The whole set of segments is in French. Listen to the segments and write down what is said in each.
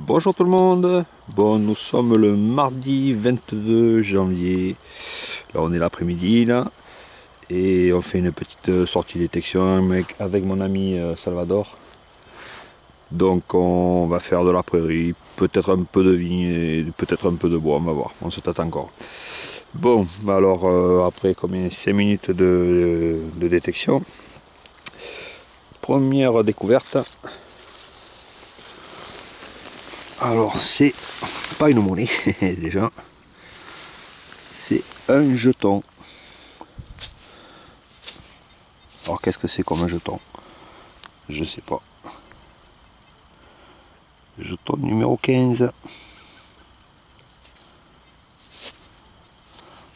Bonjour tout le monde. Bon, nous sommes le mardi 22 janvier. Là, on est l'après-midi là. Et on fait une petite sortie détection avec mon ami Salvador. Donc on va faire de la prairie, peut-être un peu de vigne et peut-être un peu de bois, on va voir, on se tâte encore. Bon, alors après combien 5 minutes de détection. Première découverte. Alors c'est pas une monnaie déjà, c'est un jeton. Alors qu'est-ce que c'est comme un jeton? Je sais pas. Jeton numéro 15.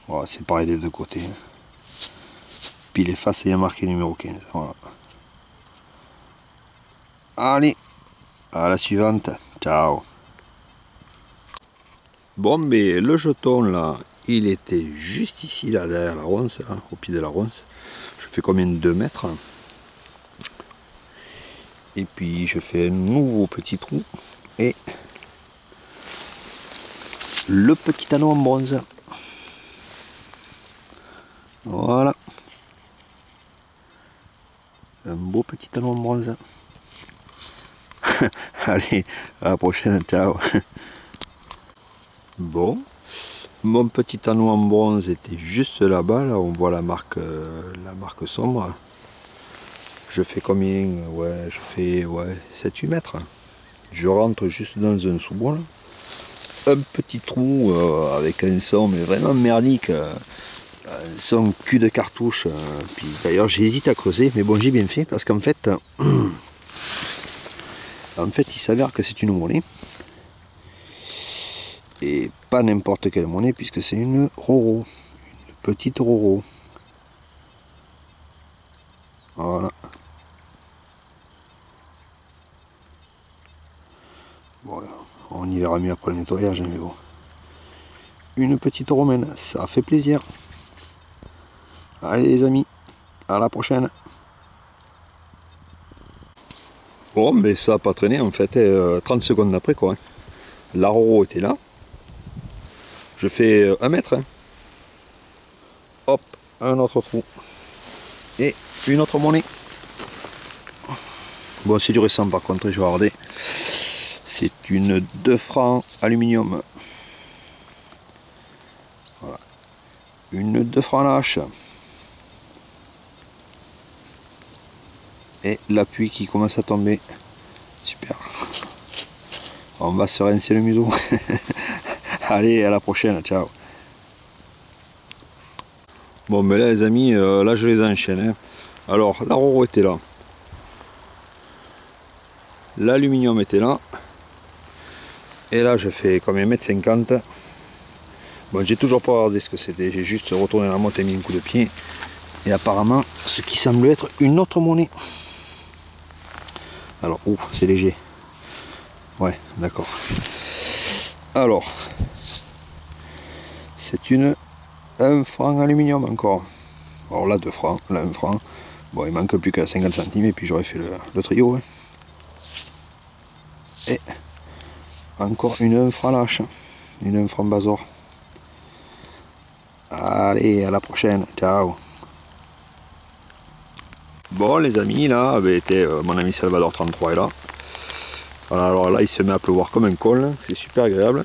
Voilà, c'est pareil des deux côtés. Puis les faces, il y a marqué numéro 15. Voilà. Allez, à la suivante. Ciao. Bon, mais le jeton là, il était juste ici, là, derrière la ronce, là, au pied de la ronce. Je fais combien de 2 mètres? Et puis je fais un nouveau petit trou. Et le petit anneau en bronze. Voilà. Un beau petit anneau en bronze. Allez, à la prochaine, ciao. Bon, mon petit anneau en bronze était juste là-bas, là on voit la marque sombre. Je fais combien? Ouais, je fais 7-8 mètres. Je rentre juste dans un sous-bois, un petit trou avec un son mais vraiment merdique, un son cul de cartouche. Puis d'ailleurs j'hésite à creuser, mais bon j'ai bien fait parce qu'en fait, il s'avère que c'est une monnaie. Et pas n'importe quelle monnaie puisque c'est une Roro, une petite Roro. Voilà. Bon, on y verra mieux après le nettoyage, mais bon. Une petite romaine, ça fait plaisir. Allez les amis, à la prochaine. Bon, mais ça n'a pas traîné en fait, 30 secondes après quoi. La Roro était là. Je fais 1 mètre. Hein. Hop, un autre trou. Et une autre monnaie. Bon, c'est du récent par contre, je vais regarder. C'est une 2 francs aluminium. Voilà. Une 2 francs lâche. Et l'appui qui commence à tomber. Super. On va se rincer le museau. Allez, à la prochaine, ciao. Bon, mais là les amis, là je les enchaîne. Hein. Alors, la Roro était là. L'aluminium était là. Et là je fais combien 1,50 m. Bon, j'ai toujours pas regardé ce que c'était, j'ai juste retourné la montre et mis un coup de pied. Et apparemment, ce qui semble être une autre monnaie. Alors, ouf, c'est léger. Ouais, d'accord. Alors, c'est une 1 franc aluminium encore. Alors là, 2 francs, là 1 franc. Bon, il manque plus qu'à 50 centimes et puis j'aurais fait le trio. Hein. Et encore une 1 franc lâche, une 1 franc basor. Allez, à la prochaine, ciao. Bon les amis, là, mon ami Salvador 33 est là. Voilà, alors là, il se met à pleuvoir comme un col, c'est super agréable.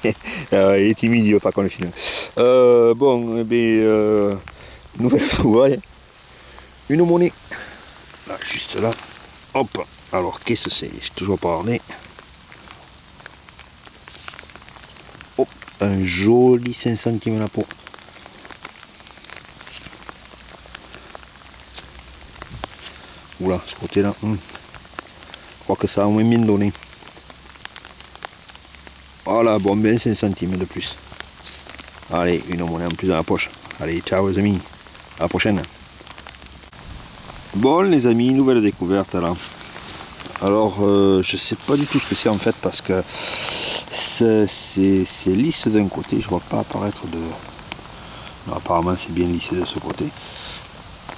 Il est timide, il veut pas qu'on le filme. Bon, nouvelle trouvaille. Une monnaie. Là, juste là. Hop. Alors, qu'est-ce que c'est? J'ai toujours pas regardé. Hop. Un joli 5 centimes la peau. Oula, ce côté-là. Je crois que ça a au moins bien donné. Voilà, bon, bien 5 centimes de plus. Allez, une monnaie en plus dans la poche. Allez, ciao les amis. À la prochaine. Bon les amis, nouvelle découverte là. Alors, je sais pas du tout ce que c'est en fait parce que c'est lisse d'un côté. Je vois pas apparaître de... Non, apparemment c'est bien lissé de ce côté.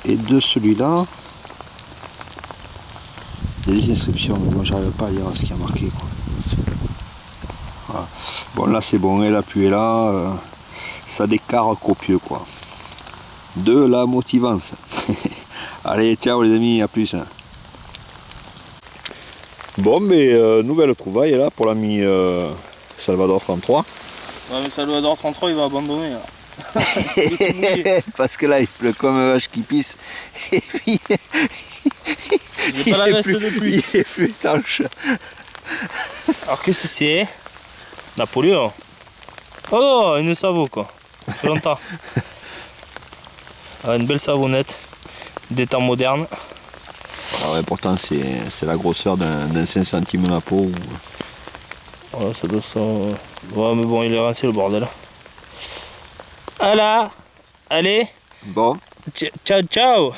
Et de celui-là, Il y a des inscriptions, mais moi j'arrive pas à lire ce qui a marqué, quoi. Voilà. Bon, là c'est bon, et la pluie est là, ça décarre copieux, quoi. De la motivance. Allez, ciao les amis, à plus. Bon, mais nouvelle trouvaille là pour l'ami Salvador 33. Ouais, mais Salvador 33 il va abandonner là. Parce que là il pleut comme un vache qui pisse. Et puis j'ai pas la veste de pluie. Il est plus étanche. Alors qu'est-ce que c'est? Napoléon. Oh, une savon quoi. Ça fait longtemps. Ah, une belle savonnette. Des temps modernes. Ah ouais, pourtant c'est la grosseur d'un 5 centimes la peau. Ouais, ça doit ça. Ouais, mais bon, il est rincé le bordel. Voilà. Allez. Bon. Ciao, ciao.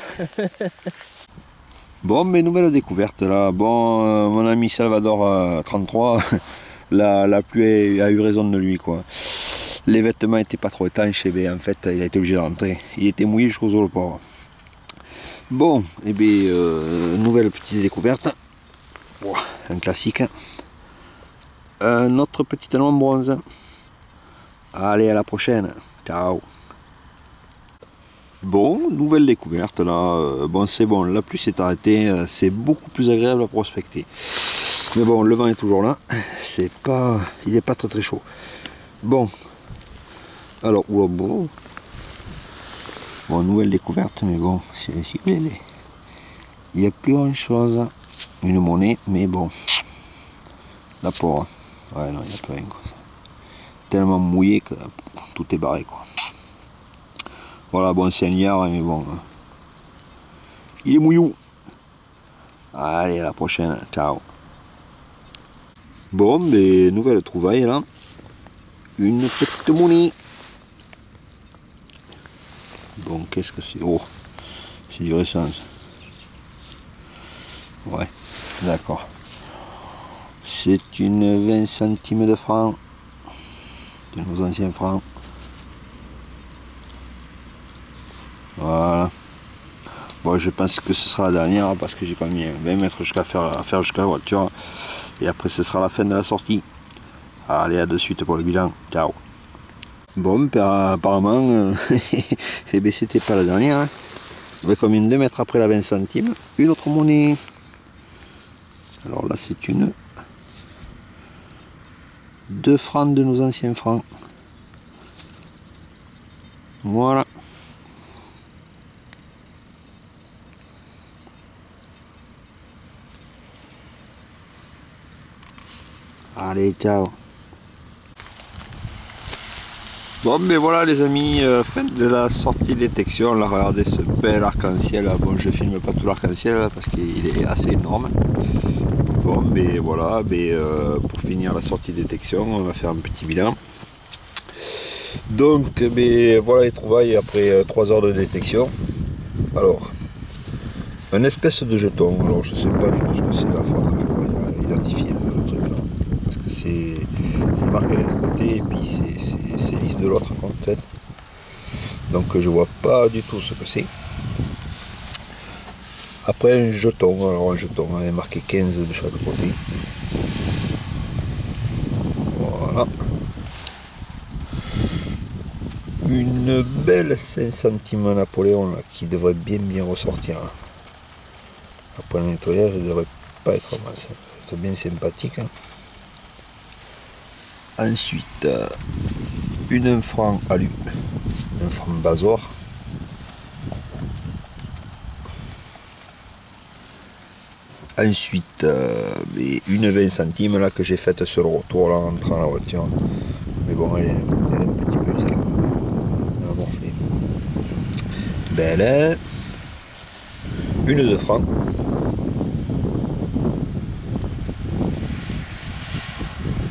Bon, mais nouvelle découverte là. Bon, mon ami Salvador 33, la pluie a eu raison de lui, quoi. Les vêtements n'étaient pas trop étanches, et bien en fait il a été obligé de rentrer. Il était mouillé jusqu'aux os, le pauvre. Bon, et bien nouvelle petite découverte. Oh, un classique. Un autre petit anneau en bronze. Allez, à la prochaine. Ciao. Bon, nouvelle découverte là. Bon, c'est bon, la pluie s'est arrêtée. C'est beaucoup plus agréable à prospecter. Mais bon, le vent est toujours là. C'est pas, il n'est pas très très chaud. Bon. Alors, bon, nouvelle découverte, mais bon, il n'y a plus grand chose. Une monnaie, mais bon. La pauvre. Ouais, non, il n'y a plus rien, quoi. Tellement mouillé que tout est barré, quoi. Voilà, bon, c'est un liard, mais bon. Il est mouillou. Allez, à la prochaine. Ciao. Bon, mais nouvelle trouvaille, là. Une petite monnaie. Bon, qu'est-ce que c'est? Oh, c'est du essence. Ouais, d'accord. C'est une 20 centimes de francs. De nos anciens francs. Voilà. Bon, je pense que ce sera la dernière parce que j'ai quand même 20 mètres à faire jusqu'à la voiture. Et après, ce sera la fin de la sortie. Allez, à de suite pour le bilan. Ciao. Bon, apparemment, eh ben, c'était pas la dernière. Hein. On va combien 2 mètres après la 20 centimes. Une autre monnaie. Alors là, c'est une 2 francs de nos anciens francs. Voilà. Allez, ciao. Bon, mais voilà les amis, fin de la sortie de détection. Là, regardez ce bel arc-en-ciel. Bon, je filme pas tout l'arc-en-ciel parce qu'il est assez énorme. Bon, mais voilà, pour finir la sortie de détection, on va faire un petit bilan. Donc, voilà les trouvailles après 3 heures de détection. Alors, une espèce de jeton. Alors, je sais pas du tout ce que c'est là. Il faudra identifier le truc là. Parce que c'est marqué d'un côté et puis c'est lisse de l'autre en fait. Donc je vois pas du tout ce que c'est. Après un jeton, alors un jeton avec marqué 15 de chaque côté. Voilà. Une belle 5 centimes Napoléon là, qui devrait bien ressortir. Après le nettoyage, elle ne devrait pas être mal, ça va être bien sympathique. Ensuite, une 1 franc alu, 1 franc Bazor. Ensuite, une 20 centimes là que j'ai faite sur le retour là en rentrant à la voiture. Mais bon, elle est un petit peu usée quand même. Elle a morflé. Belle. Une 2 francs.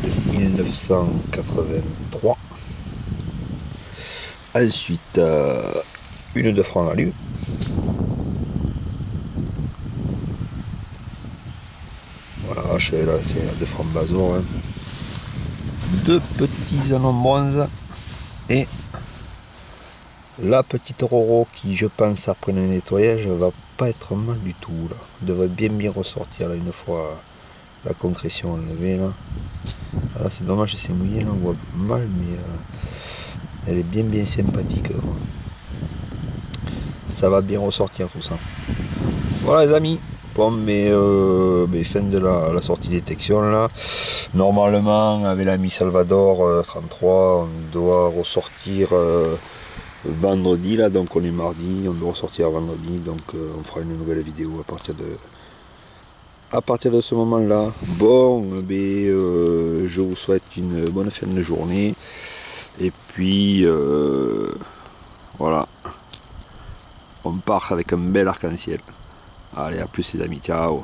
De 1983. Ensuite, une 2 francs alu. Voilà, c'est la 2 francs Bazor. Hein. 2 petits anneaux bronze et la petite Roro qui, je pense, après le nettoyage, va pas être mal du tout là. Elle devrait bien ressortir là une fois la concrétion enlevée là. Là c'est dommage, c'est mouillé là, on voit mal, mais elle est bien sympathique. Ça va bien ressortir tout ça. Voilà les amis. Bon, mais fin de la sortie détection là. Normalement avec l'ami Salvador 33, on doit ressortir vendredi là, donc on est mardi, on doit ressortir vendredi, donc on fera une nouvelle vidéo à partir de ce moment là. Bon, je vous souhaite une bonne fin de journée, et puis voilà, on part avec un bel arc-en-ciel. Allez, à plus les amis, ciao.